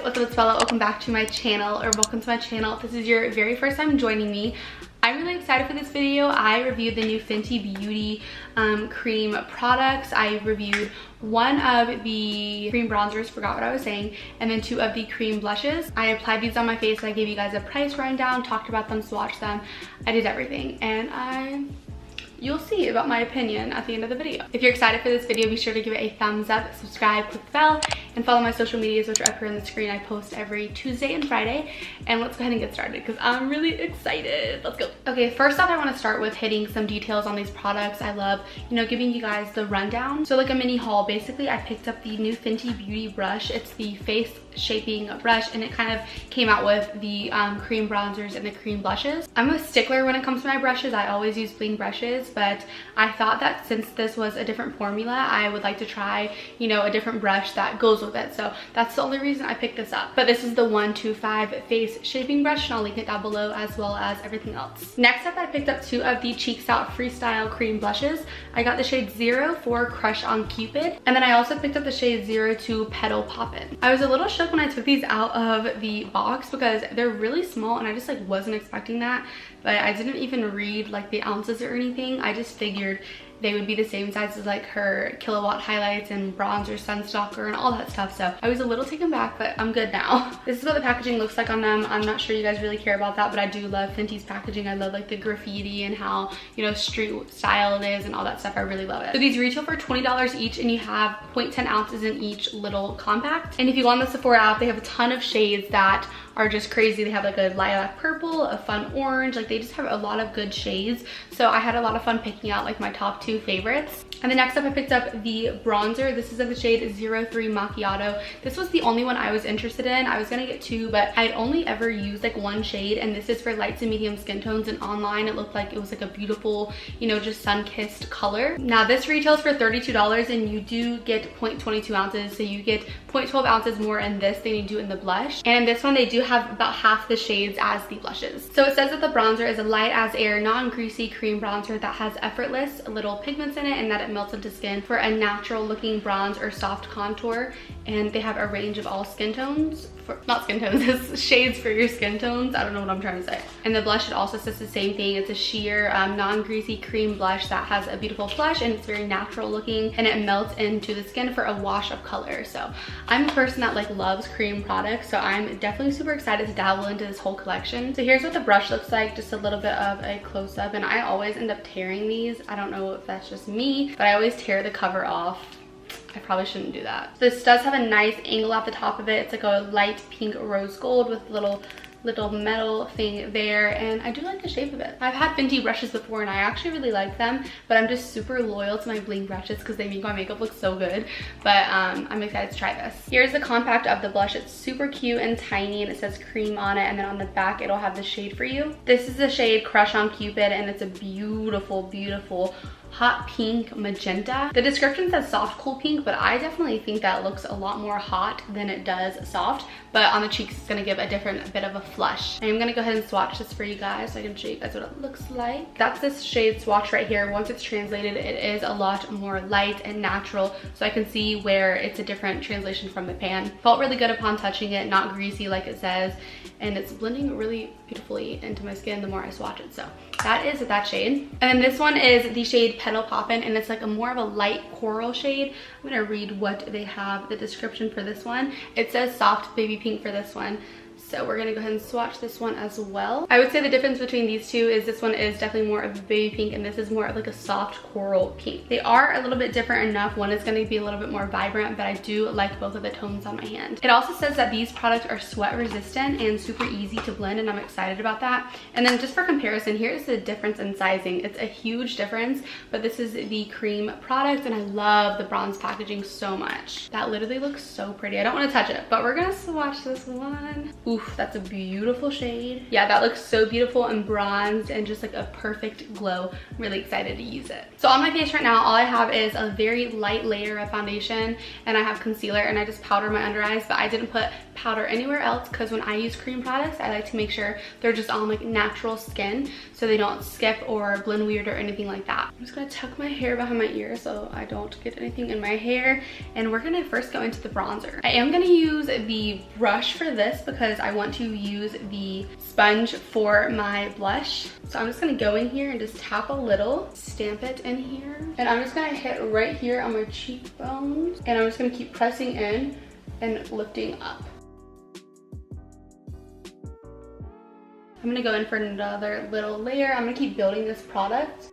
what's up, it's Bella. Welcome back to my channel, or welcome to my channel if this is your very first time joining me. I'm really excited for this video. I reviewed the new Fenty Beauty cream products. I reviewed one of the cream bronzers, forgot what I was saying, and then two of the cream blushes. I applied these on my face. I gave you guys a price rundown, talked about them, swatched them. I did everything, and you'll see about my opinion at the end of the video. If you're excited for this video, be sure to give it a thumbs up, subscribe, click the bell, and follow my social medias, which are up here on the screen. I post every Tuesday and Friday. And let's go ahead and get started because I'm really excited. Let's go. Okay, first off, I want to start with hitting some details on these products. I love, giving you guys the rundown. So like a mini haul, basically I picked up the new Fenty Beauty brush. It's the face shaping brush, and it kind of came out with the cream bronzers and the cream blushes. I'm a stickler when it comes to my brushes. I always use bling brushes, but I thought that since this was a different formula, I would like to try, a different brush that goes with it. So that's the only reason I picked this up. But this is the 125 face shaping brush, and I'll link it down below, as well as everything else. Next up, I picked up two of the Cheeks Out Freestyle cream blushes. I got the shade 04 Crush on Cupid, and then I also picked up the shade 02 Petal Poppin'. I was a little shook when I took these out of the box because they're really small, and I just wasn't expecting that. But I didn't even read the ounces or anything. I just figured they would be the same size as her Killawatt highlights and bronzer, sunstalker, and all that stuff. So I was a little taken back, but I'm good now. This is what the packaging looks like on them. I'm not sure you guys really care about that, but I do love Fenty's packaging. I love the graffiti and how, street style it is and all that stuff. I really love it. So these retail for $20 each, and you have 0.10 ounces in each little compact. And if you go on the Sephora app, they have a ton of shades that are just crazy. They have a lilac purple, a fun orange, they just have a lot of good shades. So I had a lot of fun picking out my top two favorites. And then next up, I picked up the bronzer. This is of the shade 03 Macchiato. This was the only one I was interested in. I was gonna get two, but I'd only ever used one shade, and this is for light to medium skin tones, and online it looked like it was a beautiful, just sun-kissed color. Now this retails for $32, and you do get 0.22 ounces, so you get 0.12 ounces more in this than you do in the blush. And in this one, they do have about half the shades as the blushes. So it says that the bronzer is a light as air, non-greasy cream bronzer that has effortless little pigments in it, and that it melts into skin for a natural looking bronze or soft contour. And they have a range of all skin tones, not skin tones, it's shades for your skin tones. I don't know what I'm trying to say. And the blush, it also says the same thing. It's a sheer non-greasy cream blush that has a beautiful flush, and it's very natural looking, and it melts into the skin for a wash of color. So I'm a person that loves cream products, so I'm definitely super excited to dabble into this whole collection. So here's what the brush looks like, just a little bit of a close-up, and I always end up tearing these. I don't know if that's just me, but I always tear the cover off. I probably shouldn't do that. This does have a nice angle at the top of it. It's a light pink rose gold with little metal thing there, and I do like the shape of it. I've had Fenty brushes before, and I actually really like them, but I'm just super loyal to my bling brushes because they make my makeup look so good. But I'm excited to try this. Here's the compact of the blush. It's super cute and tiny, and it says cream on it, and then on the back it'll have the shade for you. This is the shade Crush on Cupid, and it's a beautiful hot pink magenta. The description says soft cool pink, but I definitely think that looks a lot more hot than it does soft. But on the cheeks, it's gonna give a different bit of a flush. I'm gonna go ahead and swatch this for you guys so I can show you guys what it looks like. That's this shade swatch right here. Once it's translated, it is a lot more light and natural, so I can see where it's a different translation from the pan. Felt really good upon touching it, not greasy like it says, and it's blending really beautifully into my skin the more I swatch it. So that is that shade. And then this one is the shade Petal Poppin', and it's a more of a light coral shade. I'm gonna read what they have, the description for this one. It says soft baby pink for this one. So we're gonna go ahead and swatch this one as well. I would say the difference between these two is this one is definitely more of a baby pink, and this is more of a soft coral pink. They are a little bit different enough. One is gonna be a little bit more vibrant, but I do like both of the tones on my hand. It also says that these products are sweat resistant and super easy to blend, and I'm excited about that. And then just for comparison, here's the difference in sizing. It's a huge difference, but this is the cream product, and I love the bronze packaging so much. That literally looks so pretty. I don't wanna touch it, but we're gonna swatch this one. Oof. That's a beautiful shade. Yeah, that looks so beautiful and bronzed and just a perfect glow. I'm really excited to use it. So on my face right now, all I have is a very light layer of foundation, and I have concealer, and I just powder my under eyes, but I didn't put powder anywhere else, because when I use cream products, I like to make sure they're just on like natural skin so they don't skip or blend weird or anything like that. I'm just gonna tuck my hair behind my ear so I don't get anything in my hair, and we're gonna first go into the bronzer. I am gonna use the brush for this because I want to use the sponge for my blush. So I'm just gonna go in here and just tap a little, stamp it in here, and I'm just gonna hit right here on my cheekbones, and I'm just gonna keep pressing in and lifting up. I'm gonna go in for another little layer. I'm gonna keep building this product.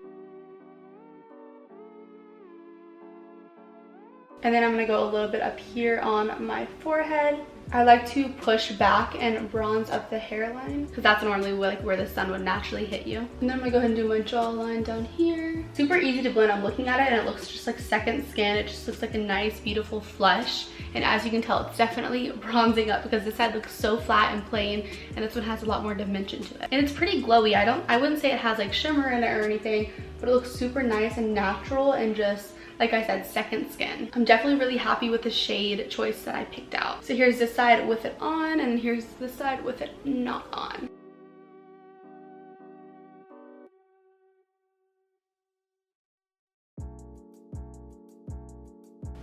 And then I'm gonna go a little bit up here on my forehead. I like to push back and bronze up the hairline because that's normally like where the sun would naturally hit you. And then I'm gonna go ahead and do my jawline down here. Super easy to blend. I'm looking at it and it looks just like second skin. It just looks like a nice, beautiful flush. And as you can tell, it's definitely bronzing up because this side looks so flat and plain, and this one has a lot more dimension to it. And it's pretty glowy. I wouldn't say it has like shimmer in it or anything, but it looks super nice and natural and just, like I said, second skin. I'm definitely really happy with the shade choice that I picked out. So here's this side with it on, and here's this side with it not on.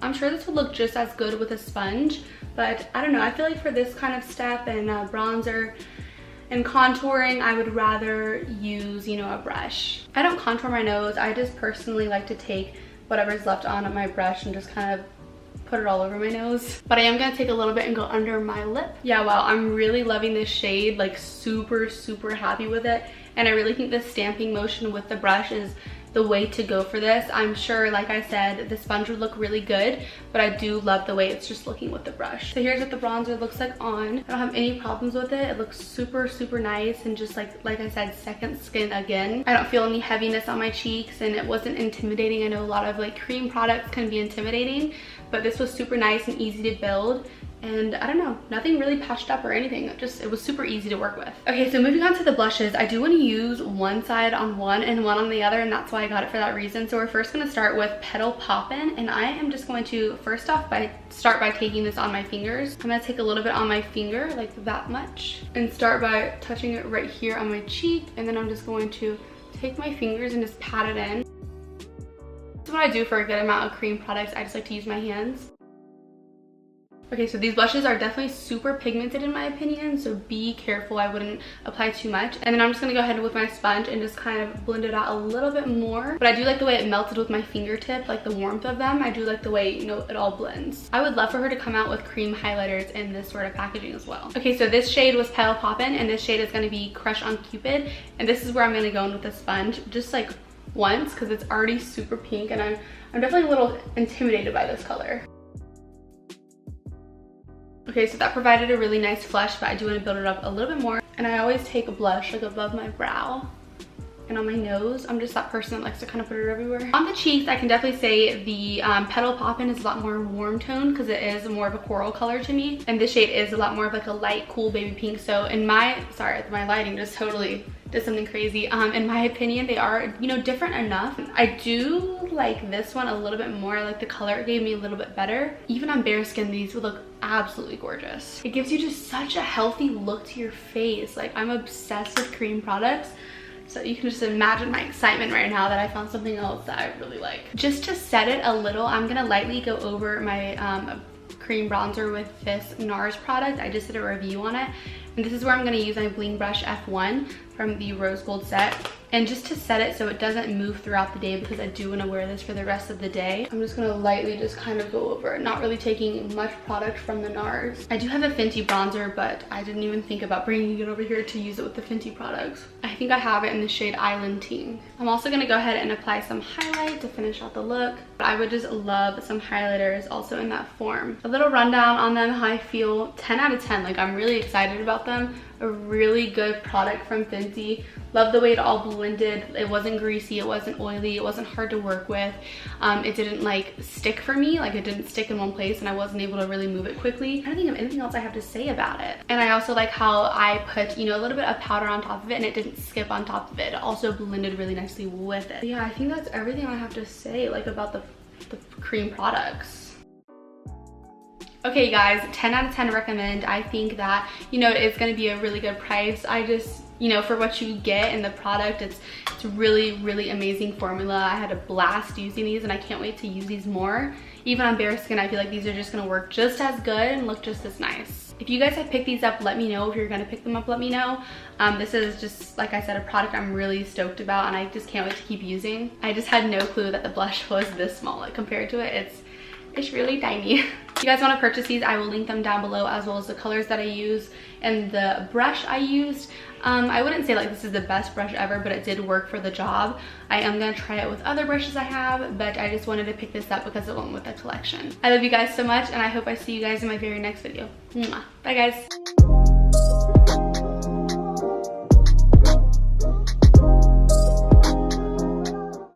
I'm sure this would look just as good with a sponge, but I don't know. I feel like for this kind of step and bronzer and contouring, I would rather use, you know, a brush. I don't contour my nose. I just personally like to take whatever's left on my brush and just kind of put it all over my nose. But I am gonna take a little bit and go under my lip. Yeah, wow, I'm really loving this shade, like super, super happy with it. And I really think the stamping motion with the brush is the way to go for this. I'm sure, like I said, the sponge would look really good, but I do love the way it's just looking with the brush. So here's what the bronzer looks like on. I don't have any problems with it. It looks super, super nice and just like I said, second skin again. I don't feel any heaviness on my cheeks and it wasn't intimidating. I know a lot of like cream products can be intimidating, but this was super nice and easy to build. And I don't know, nothing really patched up or anything. It was super easy to work with. Okay, so moving on to the blushes, I do want to use one side on one and one on the other, and that's why I got it for that reason. So we're first going to start with Petal Poppin', and I am just going to first off start by taking this on my fingers. I'm going to take a little bit on my finger, like that much, and start by touching it right here on my cheek, and then I'm just going to take my fingers and just pat it in. This is what I do for a good amount of cream products. I just like to use my hands. Okay, so these blushes are definitely super pigmented in my opinion, so be careful. I wouldn't apply too much. And then I'm just gonna go ahead with my sponge and just kind of blend it out a little bit more. But I do like the way it melted with my fingertip, like the warmth of them. I do like the way, you know, it all blends. I would love for her to come out with cream highlighters in this sort of packaging as well. Okay, so this shade was Petal Poppin', and this shade is gonna be Crush on Cupid. And this is where I'm gonna go in with the sponge, just like once, because it's already super pink, and I'm definitely a little intimidated by this color. Okay, so that provided a really nice flush, but I do want to build it up a little bit more. And I always take a blush like above my brow and on my nose. I'm just that person that likes to kind of put it everywhere. On the cheeks, I can definitely say the Petal Poppin' is a lot more warm tone because it is more of a coral color to me. And this shade is a lot more of like a light, cool baby pink. So in my lighting just totally did something crazy. In my opinion, they are, you know, different enough. I do like this one a little bit more. I like the color it gave me a little bit better. Even on bare skin, these would look absolutely gorgeous. It gives you just such a healthy look to your face. Like, I'm obsessed with cream products. So you can just imagine my excitement right now that I found something else that I really like. Just to set it a little, I'm gonna lightly go over my cream bronzer with this NARS product. I just did a review on it. And this is where I'm gonna use my Bling Brush F1 from the Rose Gold set. And just to set it so it doesn't move throughout the day, because I do want to wear this for the rest of the day, I'm just going to lightly just kind of go over it, not really taking much product from the NARS. I do have a Fenty bronzer, but I didn't even think about bringing it over here to use it with the Fenty products. I think I have it in the shade Island Teen. I'm also going to go ahead and apply some highlight to finish out the look. I would just love some highlighters also in that form. A little rundown on them, how I feel. 10 out of 10. Like, I'm really excited about them. A really good product from Fenty. Love the way it all blended. It wasn't greasy, it wasn't oily, it wasn't hard to work with. It didn't like stick for me, like it didn't stick in one place and I wasn't able to really move it quickly. I don't think of anything else I have to say about it. And I also like how I put, you know, a little bit of powder on top of it and it didn't skip on top of it. It also blended really nicely with it. Yeah, I think that's everything I have to say like about the cream products. Okay guys, 10 out of 10 recommend. I think that, you know, it's gonna be a really good price. I just, you know, for what you get in the product, it's really amazing formula. I had a blast using these and I can't wait to use these more. Even on bare skin, I feel like these are just gonna work just as good and look just as nice. If you guys have picked these up, let me know. If you're gonna pick them up, let me know. This is just, like I said, a product I'm really stoked about and I just can't wait to keep using. I just had no clue that the blush was this small. Like compared to it, it's really tiny. If you guys want to purchase these, I will link them down below, as well as the colors that I use and the brush I used. I wouldn't say like this is the best brush ever, but it did work for the job. I am gonna try it with other brushes I have, but I just wanted to pick this up because it went with the collection. I love you guys so much, and I hope I see you guys in my very next video. Mwah. Bye guys.